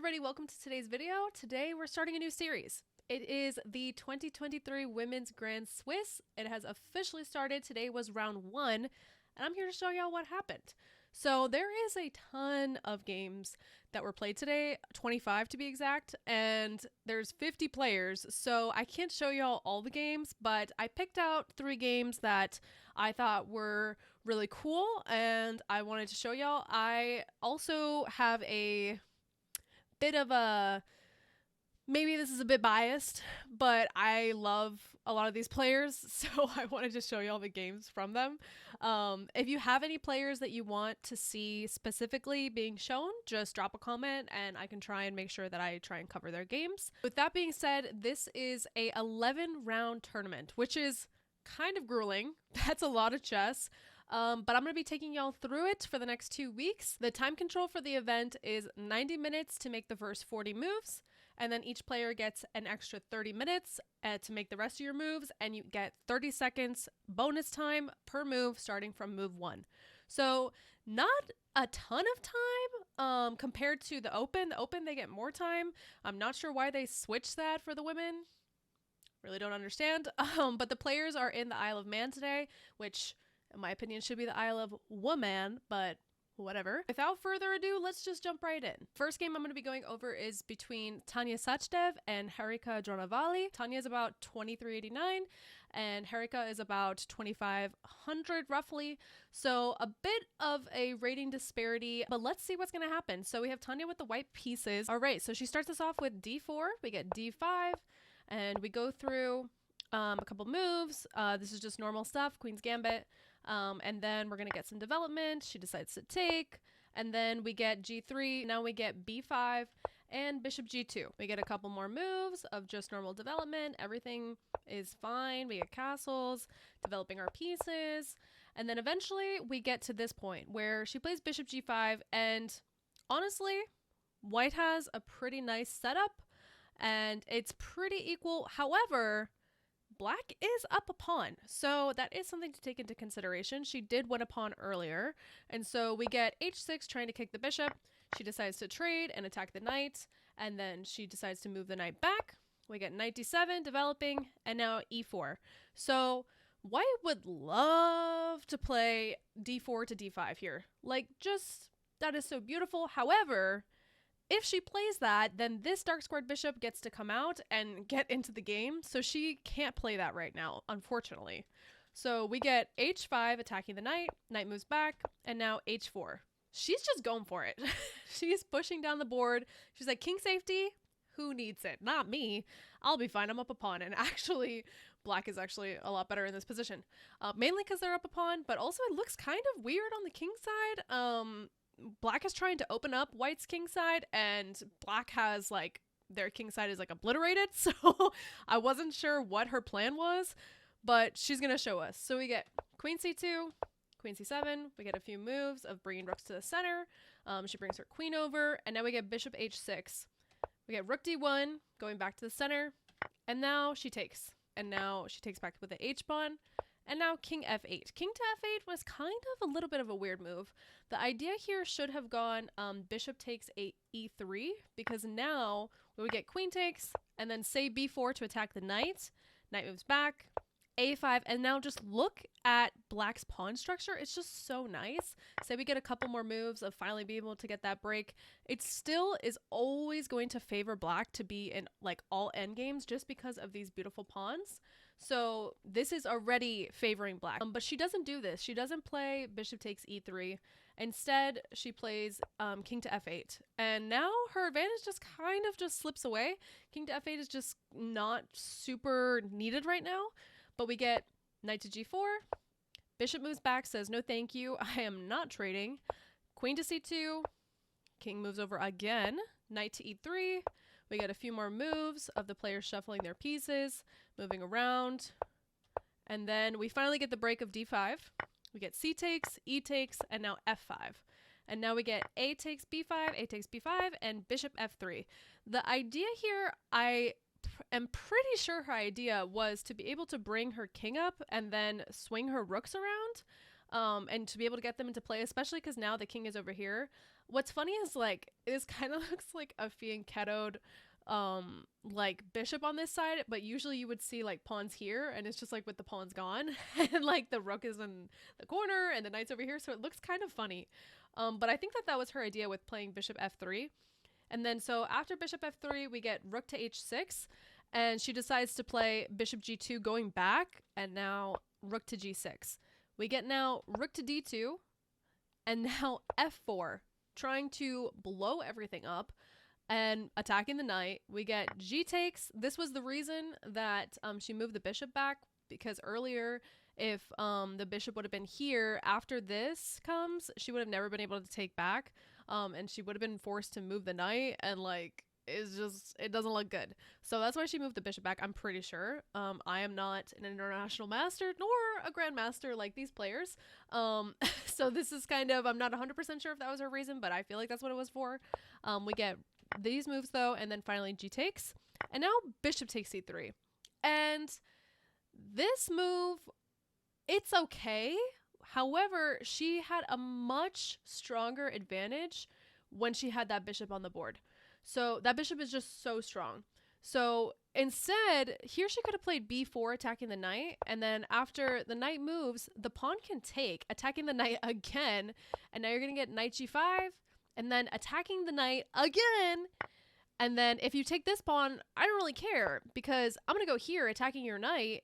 everybody, welcome to today's video. Today we're starting a new series. It is the 2023 Women's Grand Swiss. It has officially started. Today was round 1, and I'm here to show y'all what happened. So there is a ton of games that were played today, 25 to be exact, and there's 50 players, so I can't show y'all all the games, but I picked out 3 games that I thought were really cool, and I wanted to show y'all. I also have a bit of a, maybe this is a bit biased, but I love a lot of these players, so I wanted to show y'all the games from them. If you have any players that you want to see specifically being shown, just drop a comment and I can try and make sure that I try and cover their games. With that being said, this is a 11 round tournament, which is kind of grueling. That's a lot of chess. But I'm going to be taking y'all through it for the next 2 weeks. The time control for the event is 90 minutes to make the first 40 moves, and then each player gets an extra 30 minutes to make the rest of your moves, and you get 30 seconds bonus time per move starting from move 1. So not a ton of time compared to the Open. The Open, they get more time. I'm not sure why they switched that for the women. Really don't understand. But the players are in the Isle of Man today, which in my opinion should be the Isle of Woman, but whatever. Without further ado, let's just jump right in. First game I'm going to be going over is between Tanya Sachdev and Harika Dronavali. Tanya is about 2389 and Harika is about 2500 roughly. So a bit of a rating disparity, but let's see what's going to happen. So we have Tanya with the white pieces. All right, so she starts us off with d4, we get d5, and we go through a couple moves. This is just normal stuff, Queen's Gambit. And then we're going to get some development. She decides to take, and then we get g3. Now we get b5 and bishop g2. We get a couple more moves of just normal development. Everything is fine. We get castles, developing our pieces. And then eventually we get to this point where she plays bishop g5. And honestly, white has a pretty nice setup and it's pretty equal. However, black is up a pawn, so that is something to take into consideration. She did win a pawn earlier, and so we get h6 trying to kick the bishop. She decides to trade and attack the knight, and then she decides to move the knight back. We get knight d7 developing, and now e4. So white would love to play d4 to d5 here. Like, just, that is so beautiful. However, if she plays that, then this dark squared bishop gets to come out and get into the game, so she can't play that right now, unfortunately. So we get h5 attacking the knight, knight moves back, and now h4. She's just going for it. She's pushing down the board. She's like, king safety? Who needs it? Not me. I'll be fine. I'm up a pawn. And actually, black is actually a lot better in this position. Mainly because they're up a pawn, but also it looks kind of weird on the king side. Black is trying to open up white's king side, and black has like their king side is like obliterated, so I wasn't sure what her plan was, but she's gonna show us. So we get queen c2, queen c7, we get a few moves of bringing rooks to the center. She brings her queen over, and now we get bishop h6. We get rook d1 going back to the center, and now she takes, and now she takes back with the h pawn. And now king f8. King to f8 was kind of a little bit of a weird move. The idea here should have gone bishop takes e3, because now we would get queen takes, and then say b4 to attack the knight. Knight moves back, a5, and now just look at black's pawn structure. It's just so nice. Say we get a couple more moves of finally being able to get that break. It still is always going to favor black to be in like all endgames just because of these beautiful pawns. So this is already favoring black, but she doesn't do this. She doesn't play bishop takes e3. Instead, she plays king to f8. And now her advantage just kind of just slips away. King to f8 is just not super needed right now, but we get knight to g4. Bishop moves back, says no thank you, I am not trading. Queen to c2. King moves over again. Knight to e3. We get a few more moves of the players shuffling their pieces, moving around. And then we finally get the break of d5. We get c takes, e takes, and now f5. And now we get a takes b5, a takes b5, and bishop f3. The idea here, I am pretty sure her idea was to be able to bring her king up and then swing her rooks around, and to be able to get them into play, especially because now the king is over here. What's funny is like this kind of looks like a fianchettoed like bishop on this side, but usually you would see like pawns here, and it's just like with the pawns gone and like the rook is in the corner and the knight's over here, so it looks kind of funny. But I think that that was her idea with playing bishop f3. And then so after bishop f3 we get rook to h6, and she decides to play bishop g2 going back, and now rook to g6. We get now rook to d2, and now f4, trying to blow everything up and attacking the knight. We get g takes. This was the reason that she moved the bishop back, because earlier if the bishop would have been here, after this comes, she would have never been able to take back, and she would have been forced to move the knight, and like it's just, it doesn't look good. So that's why she moved the bishop back, I'm pretty sure. I am not an international master nor a grandmaster like these players, so this is kind of, I'm not 100% sure if that was her reason, but I feel like that's what it was for. We get these moves though, and then finally g takes, and now bishop takes c3. And this move, it's okay. However, she had a much stronger advantage when she had that bishop on the board. So that bishop is just so strong. So instead, here she could have played b4, attacking the knight, and then after the knight moves, the pawn can take, attacking the knight again, and now you're going to get knight g5, and then attacking the knight again. And then if you take this pawn, I don't really care, because I'm going to go here attacking your knight.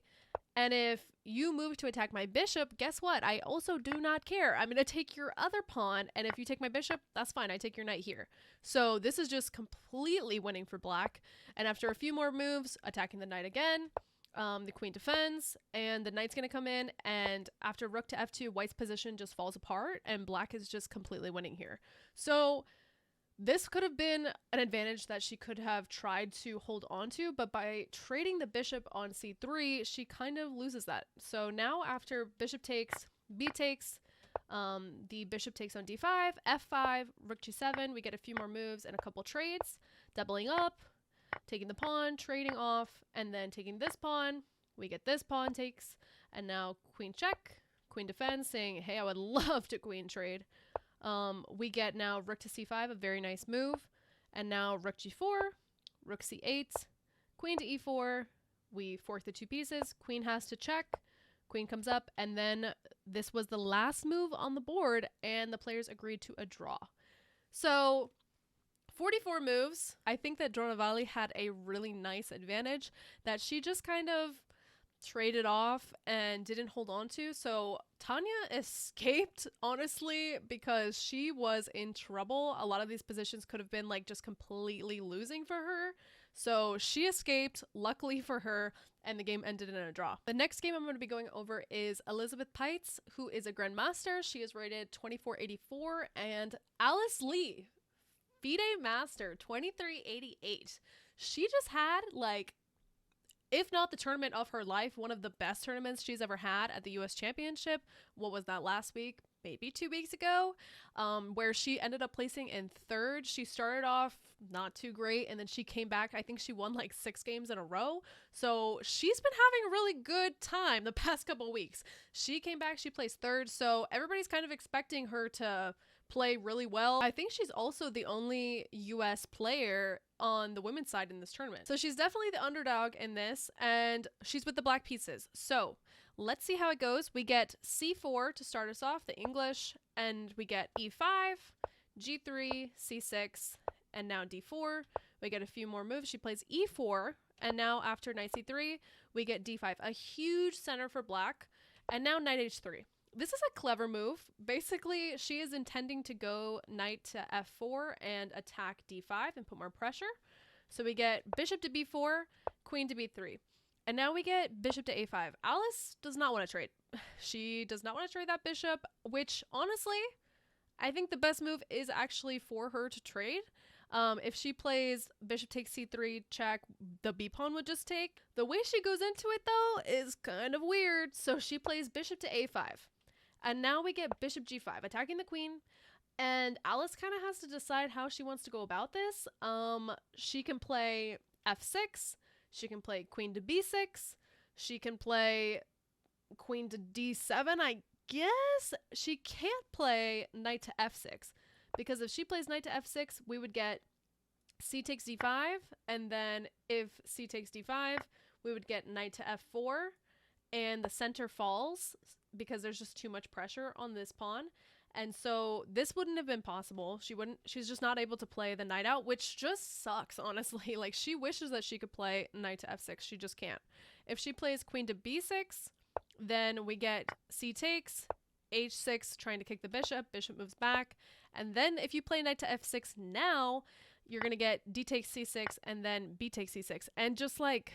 And if you move to attack my bishop, guess what? I also do not care. I'm going to take your other pawn. And if you take my bishop, that's fine. I take your knight here. So this is just completely winning for black. And after a few more moves, attacking the knight again, the queen defends, and the knight's going to come in. And after rook to f2, white's position just falls apart, and black is just completely winning here. So this could have been an advantage that she could have tried to hold on to, but by trading the bishop on c3, she kind of loses that. So now after bishop takes, b takes, the bishop takes on d5, f5, rook g7, we get a few more moves and a couple trades, doubling up, taking the pawn, trading off, and then taking this pawn. We get this pawn takes, and now queen check, queen defends, saying, hey, I would love to queen trade. We get now rook to c5, a very nice move, and now rook g4, rook c8, queen to e4, we fork the two pieces, queen has to check, queen comes up, and then this was the last move on the board, and the players agreed to a draw. So 44 moves. I think that Dronovalli had a really nice advantage that she just kind of traded off and didn't hold on to. So Tanya escaped, honestly, because she was in trouble. A lot of these positions could have been like just completely losing for her. So she escaped, luckily for her, and the game ended in a draw. The next game I'm going to be going over is Elizabeth Peitz, who is a grandmaster. She is rated 2484, and Alice Lee, FIDE Master, 2388. She just had like, if not the tournament of her life, one of the best tournaments she's ever had at the US Championship. What was that, last week? Maybe 2 weeks ago, where she ended up placing in third. She started off not too great, and then she came back. I think she won like 6 games in a row. So she's been having a really good time the past couple weeks. She came back, she placed third, so everybody's kind of expecting her to play really well. I think she's also the only US player on the women's side in this tournament. So she's definitely the underdog in this, and she's with the black pieces. So let's see how it goes. We get c4 to start us off, the English, and we get e5, g3, c6, and now d4. We get a few more moves. She plays e4, and now after knight c3, we get d5, a huge center for black, and now knight h3. This is a clever move. Basically, she is intending to go knight to f4 and attack d5 and put more pressure. So we get bishop to b4, queen to b3. And now we get bishop to a5. Alice does not want to trade. She does not want to trade that bishop, which honestly, I think the best move is actually for her to trade. If she plays bishop takes c3 check, the b pawn would just take. The way she goes into it though is kind of weird. So she plays bishop to a5. And now we get bishop g5, attacking the queen. And Alice kind of has to decide how she wants to go about this. She can play f6. She can play queen to b6. She can play queen to d7, I guess. She can't play knight to f6 because if she plays knight to f6, we would get c takes d5, and then if c takes d5, we would get knight to f4, and the center falls because there's just too much pressure on this pawn. And so this wouldn't have been possible. She's just not able to play the knight out, which just sucks, honestly. Like, she wishes that she could play knight to f6. She just can't. If she plays queen to b6, then we get c takes, h6, trying to kick the bishop. Bishop moves back. And then if you play knight to f6 now, you're going to get d takes c6 and then b takes c6. And just like,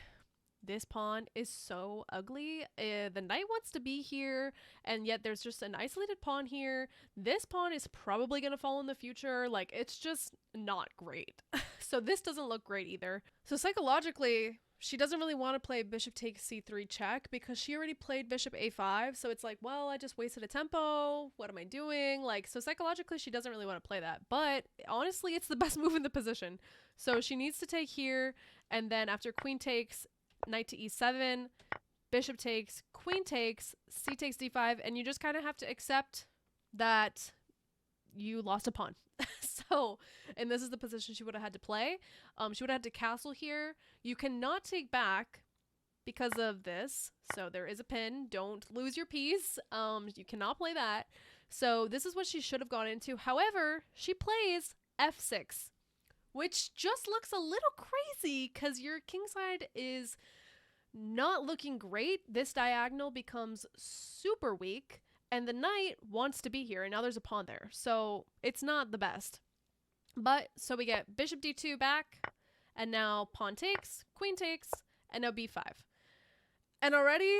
this pawn is so ugly. The knight wants to be here, and yet there's just an isolated pawn here. This pawn is probably going to fall in the future. Like, it's just not great. So this doesn't look great either. So psychologically, she doesn't really want to play bishop takes c3 check because she already played bishop a5. So it's like, well, I just wasted a tempo. What am I doing? Like, so psychologically, she doesn't really want to play that. But honestly, it's the best move in the position. So she needs to take here, and then after queen takes, knight to e7, bishop takes, queen takes, c takes d5, and you just kind of have to accept that you lost a pawn. So, and this is the position she would have had to play. She would have had to castle here. You cannot take back because of this. So there is a pin. Don't lose your piece. You cannot play that. So this is what she should have gone into. However, she plays f6. Which just looks a little crazy because your kingside is not looking great. This diagonal becomes super weak, and the knight wants to be here, and now there's a pawn there. So it's not the best. But so we get bishop d2 back, and now pawn takes, queen takes, and now b5. And already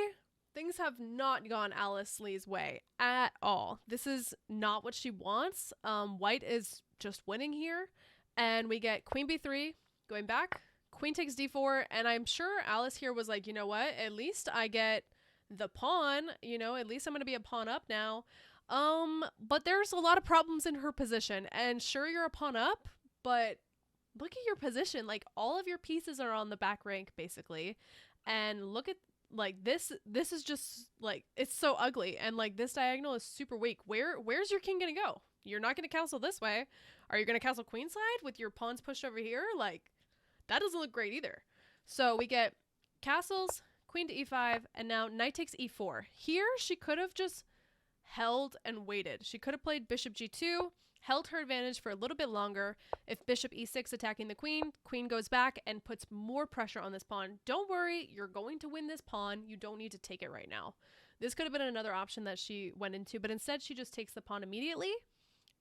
things have not gone Alice Lee's way at all. This is not what she wants. White is just winning here. And we get queen b3 going back, queen takes d4, and I'm sure Alice here was like, you know what, at least I get the pawn, you know, at least I'm going to be a pawn up now. But there's a lot of problems in her position, and sure, you're a pawn up, but look at your position. Like, all of your pieces are on the back rank, basically, and look at, like, this is just, like, it's so ugly, and, like, this diagonal is super weak. Where's your king gonna go? You're not gonna castle this way. Are you going to castle queenside with your pawns pushed over here? Like, that doesn't look great either. So we get castles, queen to e5, and now knight takes e4. Here, she could have just held and waited. She could have played bishop g2, held her advantage for a little bit longer. If bishop e6 attacking the queen, queen goes back and puts more pressure on this pawn. Don't worry, you're going to win this pawn. You don't need to take it right now. This could have been another option that she went into, but instead she just takes the pawn immediately.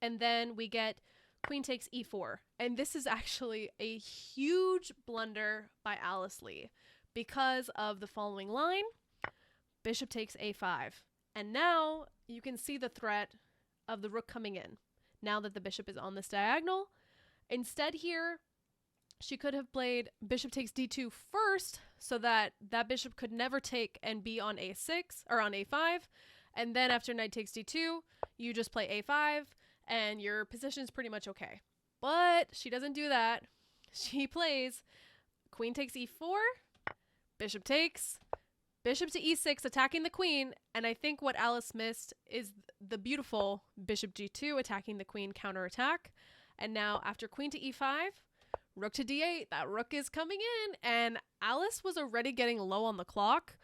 And then we get queen takes e4. And this is actually a huge blunder by Alice Lee because of the following line. Bishop takes a5. And now you can see the threat of the rook coming in. Now that the bishop is on this diagonal. Instead here, she could have played bishop takes d2 first so that that bishop could never take and be on a6 or on a5. And then after knight takes d2, you just play a5. And your position is pretty much okay. But she doesn't do that. She plays queen takes e4, bishop takes, bishop to e6, attacking the queen. And I think what Alice missed is the beautiful bishop g2, attacking the queen counterattack. And now after queen to e5, rook to d8, that rook is coming in. And Alice was already getting low on the clock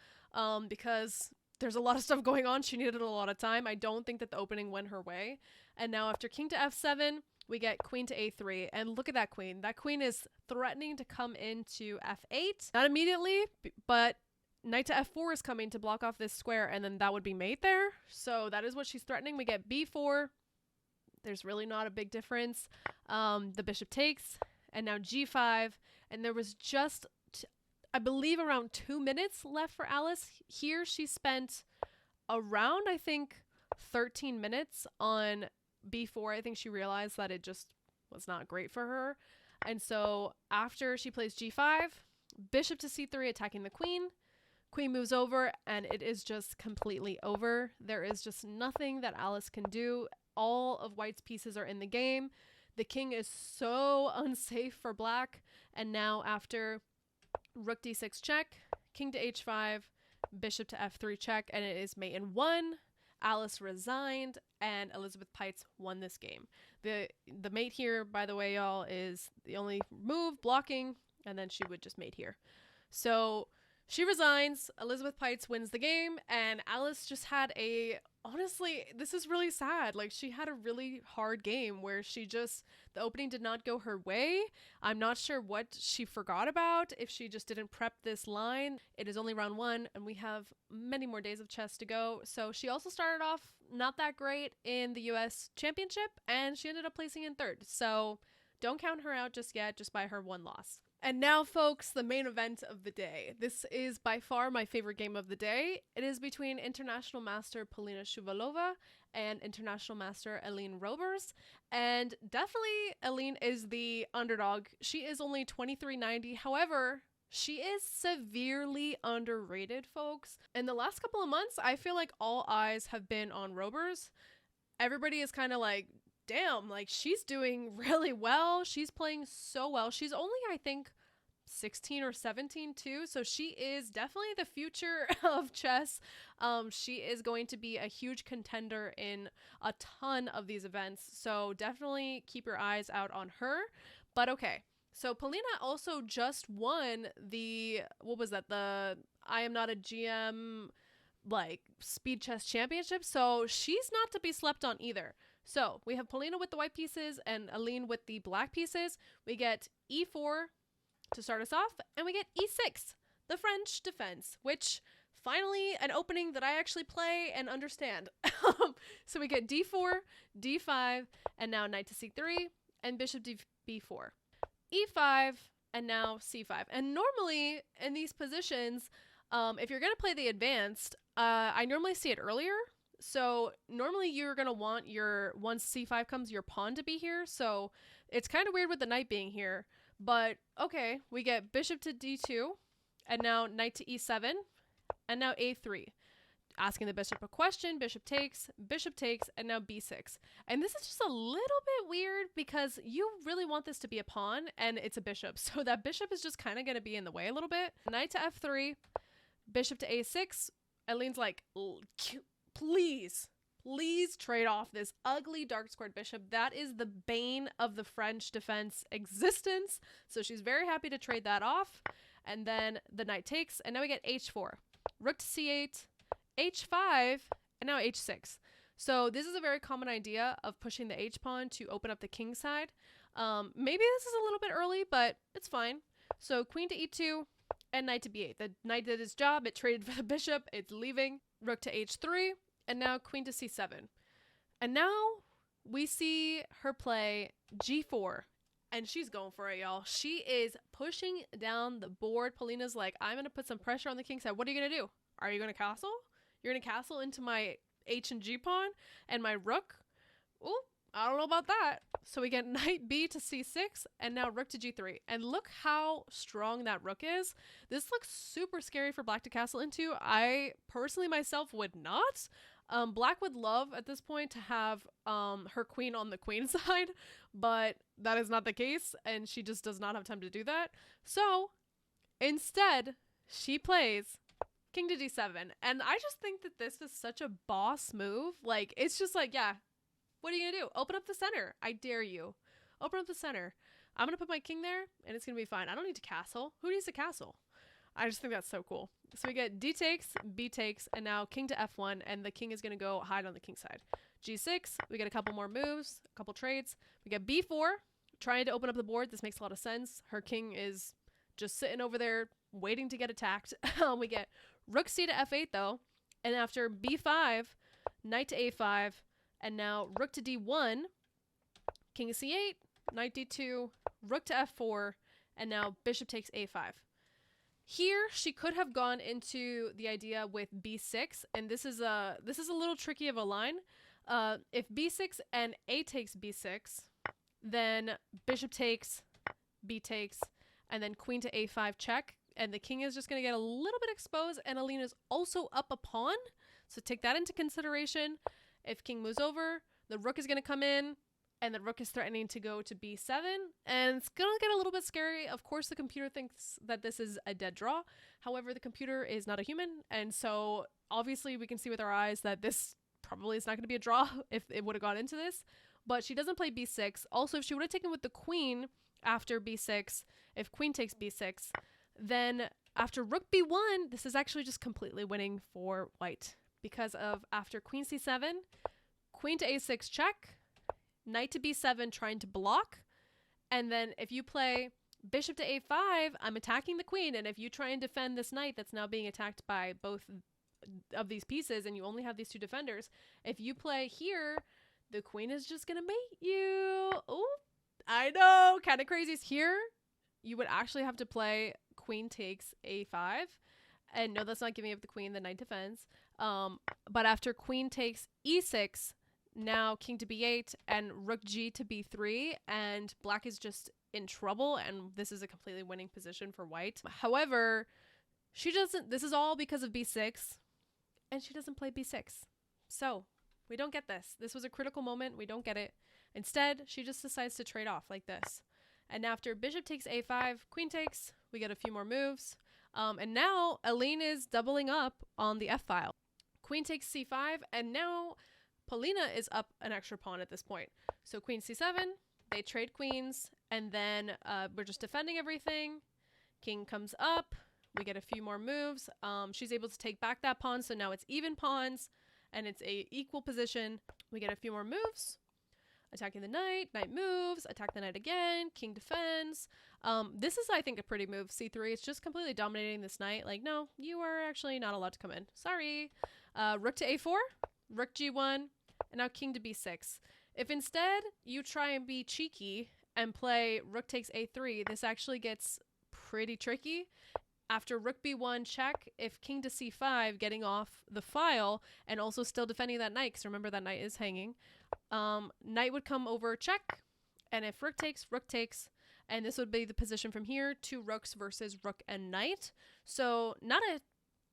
because there's a lot of stuff going on. She needed a lot of time. I don't think that the opening went her way. And now after king to f7, we get queen to a3. And look at that queen. That queen is threatening to come into f8. Not immediately, but knight to f4 is coming to block off this square, and then that would be mate there. So that is what she's threatening. We get b4. There's really not a big difference. The bishop takes, and now g5. And there was just, I believe, around 2 minutes left for Alice. Here she spent around, I think, 13 minutes on b4. I think she realized that it just was not great for her. And so after she plays g5, bishop to c3, attacking the queen. Queen moves over, and it is just completely over. There is just nothing that Alice can do. All of white's pieces are in the game. The king is so unsafe for black. And now after rook d6 check, king to h5, bishop to f3 check, and it is mate in 1. Alice resigned, and Elizabeth Peitz won this game. the mate here, by the way, y'all, is the only move, blocking, and then she would just mate here. So she resigns, Elizabeth Pites wins the game, and Alice just had honestly, this is really sad. Like, she had a really hard game where the opening did not go her way. I'm not sure what she forgot about, if she just didn't prep this line. It is only round 1, and we have many more days of chess to go. So she also started off not that great in the US Championship, and she ended up placing in 3rd. So don't count her out just yet, just by her 1 loss. And now, folks, the main event of the day. This is by far my favorite game of the day. It is between International Master Polina Shuvalova and International Master Aline Robers. And definitely Aline is the underdog. She is only 2390. However, she is severely underrated, folks. In the last couple of months, I feel like all eyes have been on Robers. Everybody is kind of like, damn, like, she's doing really well. She's playing so well. She's only, I think, 16 or 17 too. So she is definitely the future of chess. She is going to be a huge contender in a ton of these events. So definitely keep your eyes out on her. But okay. So Polina also just won what was that? The I Am Not a GM, like, speed chess championship. So she's not to be slept on either. So we have Polina with the white pieces and Aline with the black pieces. We get e4 to start us off, and we get e6, the French defense, which finally an opening that I actually play and understand. So we get d4, d5, and now knight to c3, and bishop to b4, e5, and now c5. And normally in these positions, if you're going to play the advanced, I normally see it earlier. So normally you're going to want once c5 comes, your pawn to be here. So it's kind of weird with the knight being here. But okay, we get bishop to d2, and now knight to e7, and now a3. Asking the bishop a question, bishop takes, and now b6. And this is just a little bit weird because you really want this to be a pawn, and it's a bishop. So that bishop is just kind of going to be in the way a little bit. Knight to f3, bishop to a6. Aline's like, please trade off this ugly dark squared bishop. That is the bane of the French defense existence. So she's very happy to trade that off. And then the knight takes, and now we get h4, rook to c8, h5, and now h6. So this is a very common idea of pushing the h-pawn to open up the king side. Maybe this is a little bit early, but it's fine. So queen to e2 and knight to b8. The knight did its job. It traded for the bishop. It's leaving. Rook to h3. And now queen to c7. And now we see her play g4. And she's going for it, y'all. She is pushing down the board. Polina's like, I'm going to put some pressure on the king side. What are you going to do? Are you going to castle? You're going to castle into my h and g pawn and my rook? Oh, I don't know about that. So we get knight b to c6 and now rook to g3. And look how strong that rook is. This looks super scary for black to castle into. I personally myself would not. Black would love at this point to have her queen on the queen side, but that is not the case, and she just does not have time to do that. So instead, she plays king to d7, and I just think that this is such a boss move. Like, it's just like, yeah, what are you gonna do? Open up the center. I dare you. Open up the center. I'm gonna put my king there, and it's gonna be fine. I don't need to castle. Who needs to castle? I just think that's so cool. So we get d takes, b takes, and now king to f1, and the king is going to go hide on the king side. g6, we get a couple more moves, a couple trades. We get b4, trying to open up the board. This makes a lot of sense. Her king is just sitting over there waiting to get attacked. We get rook c to f8, though, and after b5, knight to a5, and now rook to d1, king to c8, knight d2, rook to f4, and now bishop takes a5. Here, she could have gone into the idea with b6, and this is a little tricky of a line. If b6 and a takes b6, then bishop takes, b takes, and then queen to a5 check, and the king is just going to get a little bit exposed, and Aline is also up a pawn, so take that into consideration. If king moves over, the rook is going to come in, and the rook is threatening to go to b7, and it's going to get a little bit scary. Of course, the computer thinks that this is a dead draw. However, the computer is not a human, and so obviously we can see with our eyes that this probably is not going to be a draw if it would have gone into this. but she doesn't play b6. Also, if she would have taken with the queen after b6, if queen takes b6, then after rook b1, this is actually just completely winning for white, because of after queen c7, queen to a6 check, knight to b7 trying to block, and then if you play bishop to a5, I'm attacking the queen, and if you try and defend this knight that's now being attacked by both of these pieces and you only have these two defenders, if you play here, the queen is just gonna mate you. Oh, I know, kind of crazy. Here, you would actually have to play queen takes a5, and no, that's not giving up the queen, the knight defends. But after queen takes e6, now king to b8 and rook g to b3, and black is just in trouble, and this is a completely winning position for white. However, she doesn't, this is all because of b6, and she doesn't play b6. So we don't get this. This was a critical moment. We don't get it. Instead, she just decides to trade off like this. And after bishop takes a5, queen takes, we get a few more moves. And now Aline is doubling up on the f-file. Queen takes c5, and now Polina is up an extra pawn at this point. So queen c7, they trade queens, and then we're just defending everything. King comes up, we get a few more moves. She's able to take back that pawn, so now it's even pawns, and it's a equal position. We get a few more moves. Attacking the knight, knight moves, attack the knight again, king defends. This is, I think, a pretty move, c3. It's just completely dominating this knight. Like, no, you are actually not allowed to come in. Sorry. Rook to a4, rook g1, and now king to b6. If instead you try and be cheeky and play rook takes a3, this actually gets pretty tricky. After rook b1 check, if king to c5, getting off the file and also still defending that knight, because remember that knight is hanging, knight would come over check, and if rook takes, and this would be the position from here, two rooks versus rook and knight. So not a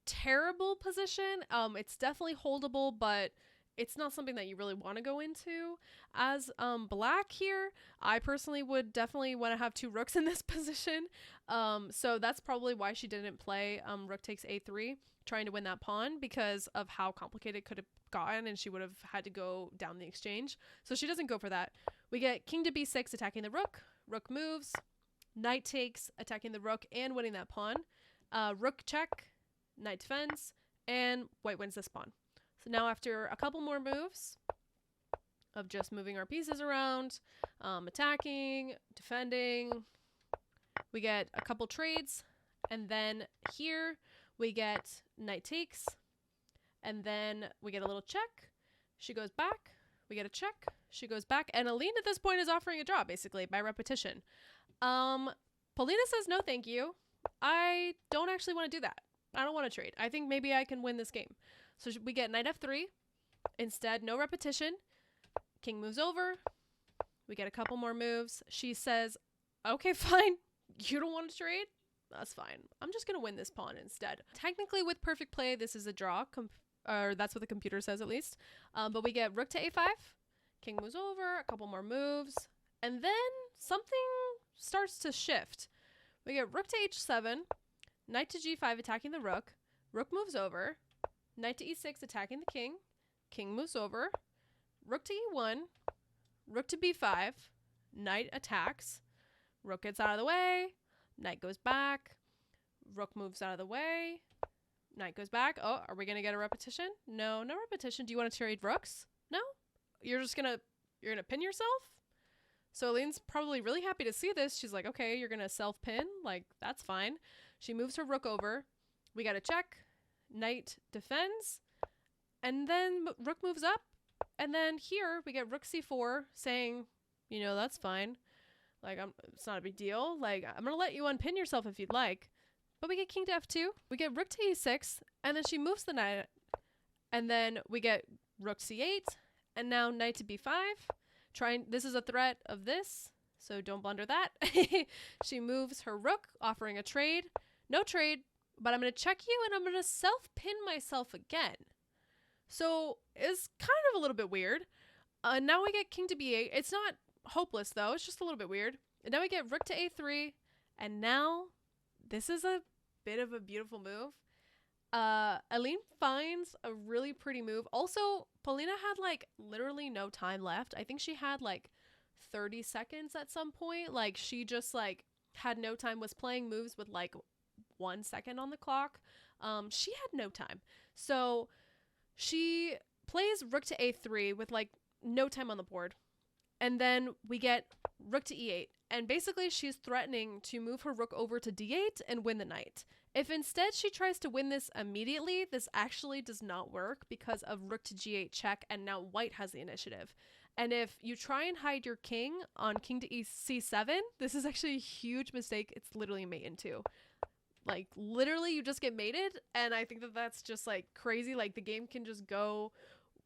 terrible position. It's definitely holdable, but it's not something that you really want to go into as black here. I personally would definitely want to have two rooks in this position. So that's probably why she didn't play rook takes a3, trying to win that pawn, because of how complicated it could have gotten, and she would have had to go down the exchange. So she doesn't go for that. We get king to b6 attacking the rook. Rook moves. Knight takes, attacking the rook and winning that pawn. Rook check. Knight defends. And white wins this pawn. So now after a couple more moves of just moving our pieces around, attacking, defending, we get a couple trades, and then here we get knight takes, and then we get a little check. She goes back, we get a check, she goes back, and Aline at this point is offering a draw, basically, by repetition. Paulina says no thank you. I don't actually want to do that. I don't want to trade. I think maybe I can win this game. So we get knight f3. Instead, no repetition. King moves over. We get a couple more moves. She says, okay, fine. You don't want to trade? That's fine. I'm just going to win this pawn instead. Technically, with perfect play, this is a draw. Or that's what the computer says, at least. But we get rook to a5. King moves over. A couple more moves. And then something starts to shift. We get rook to h7. Knight to g5 attacking the rook. Rook moves over. Knight to e6 attacking the king. King moves over. Rook to e1. Rook to b5. Knight attacks. Rook gets out of the way. Knight goes back. Rook moves out of the way. Knight goes back. Oh, are we going to get a repetition? No, no repetition. Do you want to trade rooks? No? You're going to pin yourself? So Aline's probably really happy to see this. She's like, okay, you're going to self-pin. Like, that's fine. She moves her rook over. We got a check. Knight defends. And then rook moves up. And then here we get rook c4 saying, you know, that's fine. Like, it's not a big deal. Like, I'm going to let you unpin yourself if you'd like. But we get king to f2. We get rook to e6. And then she moves the knight. And then we get rook c8. And now knight to b5. This is a threat of this, so don't blunder that. She moves her rook, offering a trade. No trade, but I'm going to check you, and I'm going to self-pin myself again. So it's kind of a little bit weird. Now we get king to b8. It's not hopeless, though. It's just a little bit weird. And now we get rook to a3. And now this is a bit of a beautiful move. Aline finds a really pretty move. Also, Paulina had like literally no time left. I think she had like 30 seconds at some point. Like she just like had no time, was playing moves with like 1 second on the clock. She had no time. So she plays rook to a3 with like no time on the board. And then we get rook to e8. And basically she's threatening to move her rook over to d8 and win the knight. If instead she tries to win this immediately, this actually does not work because of rook to g8 check, and now white has the initiative. And if you try and hide your king on king to c7, this is actually a huge mistake. It's literally mate in two. Like, literally, you just get mated, and I think that that's just, like, crazy. Like, the game can just go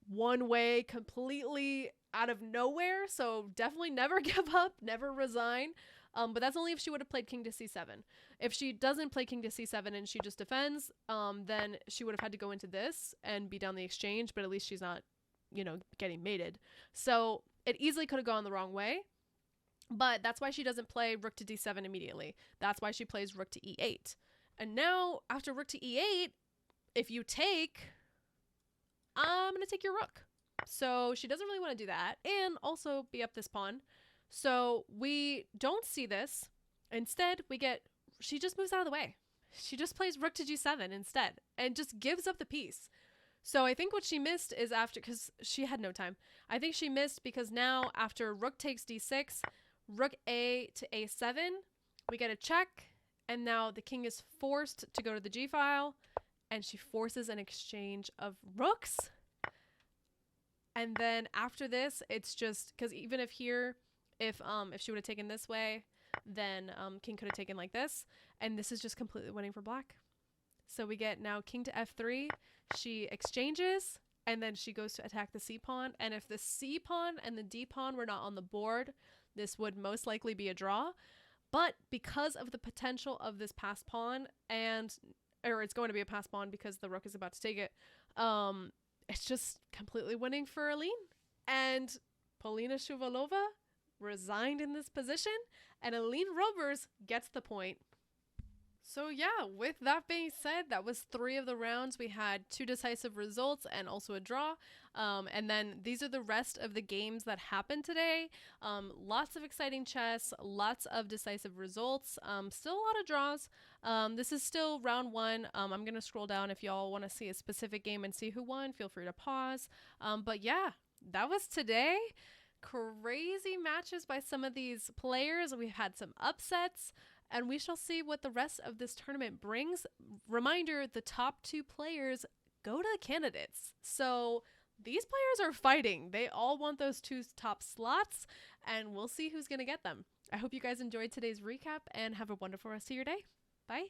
one way completely out of nowhere, so definitely never give up, never resign. But that's only if she would have played king to c7. If she doesn't play king to c7 and she just defends, then she would have had to go into this and be down the exchange, but at least she's not, you know, getting mated. So it easily could have gone the wrong way, but that's why she doesn't play rook to d7 immediately. That's why she plays rook to e8. And now, after rook to e8, if you take, I'm going to take your rook. So she doesn't really want to do that and also be up this pawn. So we don't see this. Instead, we get, she just moves out of the way. She just plays rook to g7 instead and just gives up the piece. So I think what she missed is after, because she had no time. I think she missed because now after rook takes d6, rook a to a7, we get a check. And now the king is forced to go to the g file, and she forces an exchange of rooks. And then after this, it's just, because even if here, if she would have taken this way, then king could have taken like this, and this is just completely winning for black. So we get now king to f3. She exchanges, and then she goes to attack the c pawn. And if the c pawn and the d pawn were not on the board, this would most likely be a draw. But because of the potential of this passed pawn, or it's going to be a passed pawn because the rook is about to take it, it's just completely winning for Aline. And Polina Shuvalova resigned in this position, and Aline Roberts gets the point. So yeah, with that being said, that was 3 of the rounds. We had 2 decisive results and also a draw. And then these are the rest of the games that happened today. Lots of exciting chess, lots of decisive results, still a lot of draws. This is still round 1. I'm going to scroll down. If y'all want to see a specific game and see who won, feel free to pause. But yeah, that was today. Crazy matches by some of these players. We've had some upsets. And we shall see what the rest of this tournament brings. Reminder, the top 2 players go to the candidates. So these players are fighting. They all want those 2 top slots, and we'll see who's going to get them. I hope you guys enjoyed today's recap and have a wonderful rest of your day. Bye.